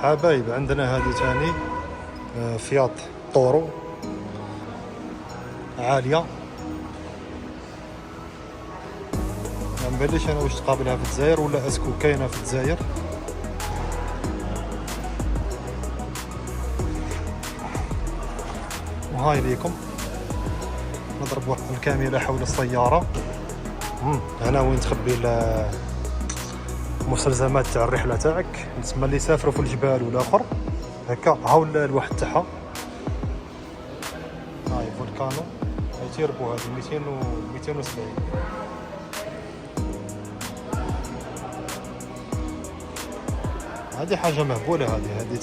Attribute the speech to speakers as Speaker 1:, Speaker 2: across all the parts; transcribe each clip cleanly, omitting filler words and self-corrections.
Speaker 1: حبايب عندنا هذه ثاني فيات طورو عاليه، ما نباليش انا واش تقابلها في الجزائر ولا اسكو كاينه في الجزائر. وهاي ليكم نضرب واحد الكاميرا حول السياره. هنا وين تخبي المستلزمات تاع الرحله تاعك، تسمى اللي يسافروا في الجبال والاخر هكا. هاو الواحد تاعها، هاي فولكانو، هاي تيربو، هذه 270. هذه حاجه مهبوله، هذه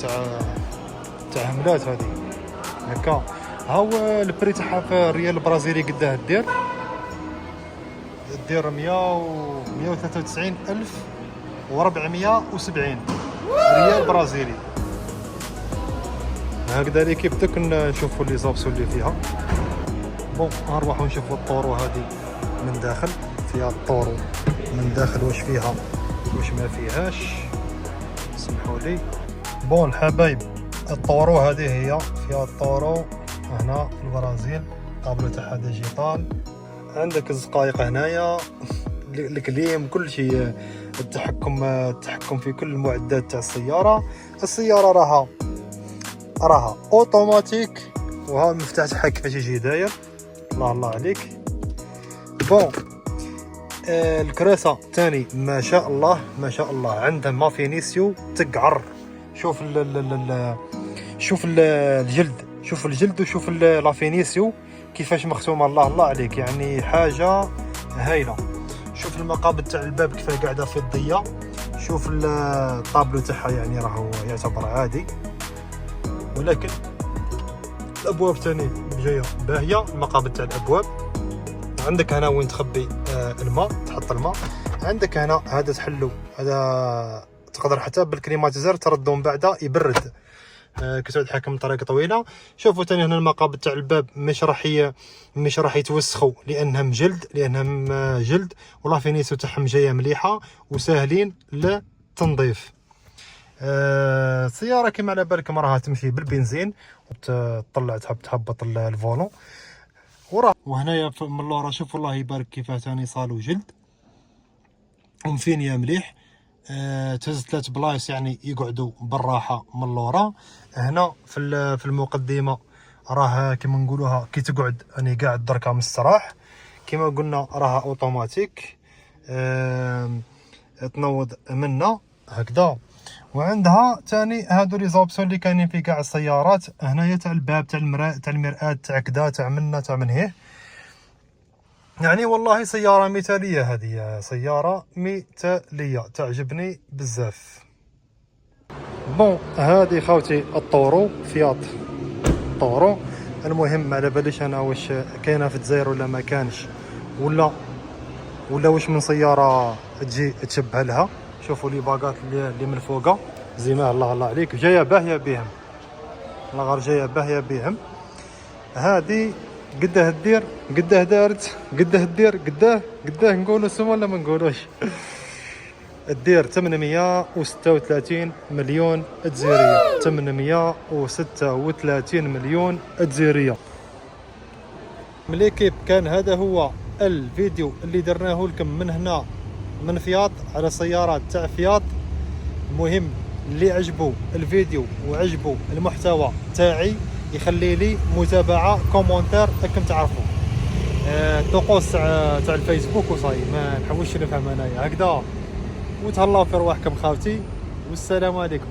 Speaker 1: تاع هملات هذه هكا. هاو البري تاعها في الريال البرازيلي قداه دير 193,470 ريال برازيلي. هكذا ليكيب دوك نشوفوا لي زابسو اللي فيها. بون نروحوا نشوفوا الطورو هذه من داخل، فيها الطورو من داخل واش فيها واش ما فيهاش، سمحوا لي. بون الحبايب الطورو هذه هي فيها الطورو هنا في البرازيل، طابلو تاعها ديجيتال، عندك الزقايق هنايا، الكليم، كل شيء، التحكم في كل المعدات تاع السياره راها اوتوماتيك. وها المفتاح تاعها كيفاش يجي داير، الله عليك. بون الكراسه ثاني ما شاء الله عندها ما فينيسيو تقعر. شوف الجلد وشوف لا فينيسيو كيفاش مختومه، الله عليك، يعني حاجه هايله. شوف المقابض تاع الباب كيفاه قاعده في الضياء، شوف الطابلو تاعها يعني راهو يعتبر عادي، ولكن الابواب ثاني جايه باهيه. المقابض تاع الابواب، عندك هنا وين تخبي الماء، تحط الماء، عندك هنا هذا تحلو، هذا تقدر حتى بالكليماتيزر تردو من بعد يبرد كتعود حاكم طريقه طويله. شوفوا ثاني هنا المقابض تاع الباب مش راح يتوسخوا لانهم جلد، ولا فينيسو تاعهم جايه مليحه وساهلين للتنظيف. السياره كما على بالكم راها تمشي بالبنزين، وتطلع تهبط الفولون وهنايا من اللورا. شوفوا الله يبارك كيفاه ثاني صالو جلد ومفينيه مليح. تهز 3 بلايص يعني يقعدوا بالراحه من اللورا. هنا في المقدمه راه كما نقولوها كي تقعد اني قاعد دركا مستراح، كما قلنا راها اوتوماتيك، تنوض منا هكذا. وعندها ثاني هادو لي زوبسيون اللي كاينين في كاع السيارات. هنايا تاع الباب، تاع المرآة، تاع كذا، تاع منا، تاع من هيه. يعني والله سيارة مثالية، هذه سيارة مثالية تعجبني بزاف. بون هذه خاوتي الطورو، فيات طورو. المهم ما على باليش انا واش كاينه في الجزائر ولا ما كانش، ولا واش من سيارة تجي تشبه لها. شوفوا لي باقات اللي من فوقها زينه، الله عليك، جايه باهيه بهم، الله غير جايه باهيه بهم. هذه قداه دير، قداه دارت، قداه دير، قداه نقولوا سمو ولا ما نقولوش. الدير 836 مليون جزيريه، 836 مليون جزيريه. مليكيب كان هذا هو الفيديو اللي درناه لكم من هنا من فياط على سيارات تاع فياط. المهم اللي عجبو الفيديو وعجبو المحتوى تاعي يخلي لي متابعه، كومونتير، راكم تعرفوا طقوس تاع الفيسبوك وصاي، ما نحوسش نفهم انايا هكذا. وتهلاو في رواحكم خاوتي، والسلام عليكم.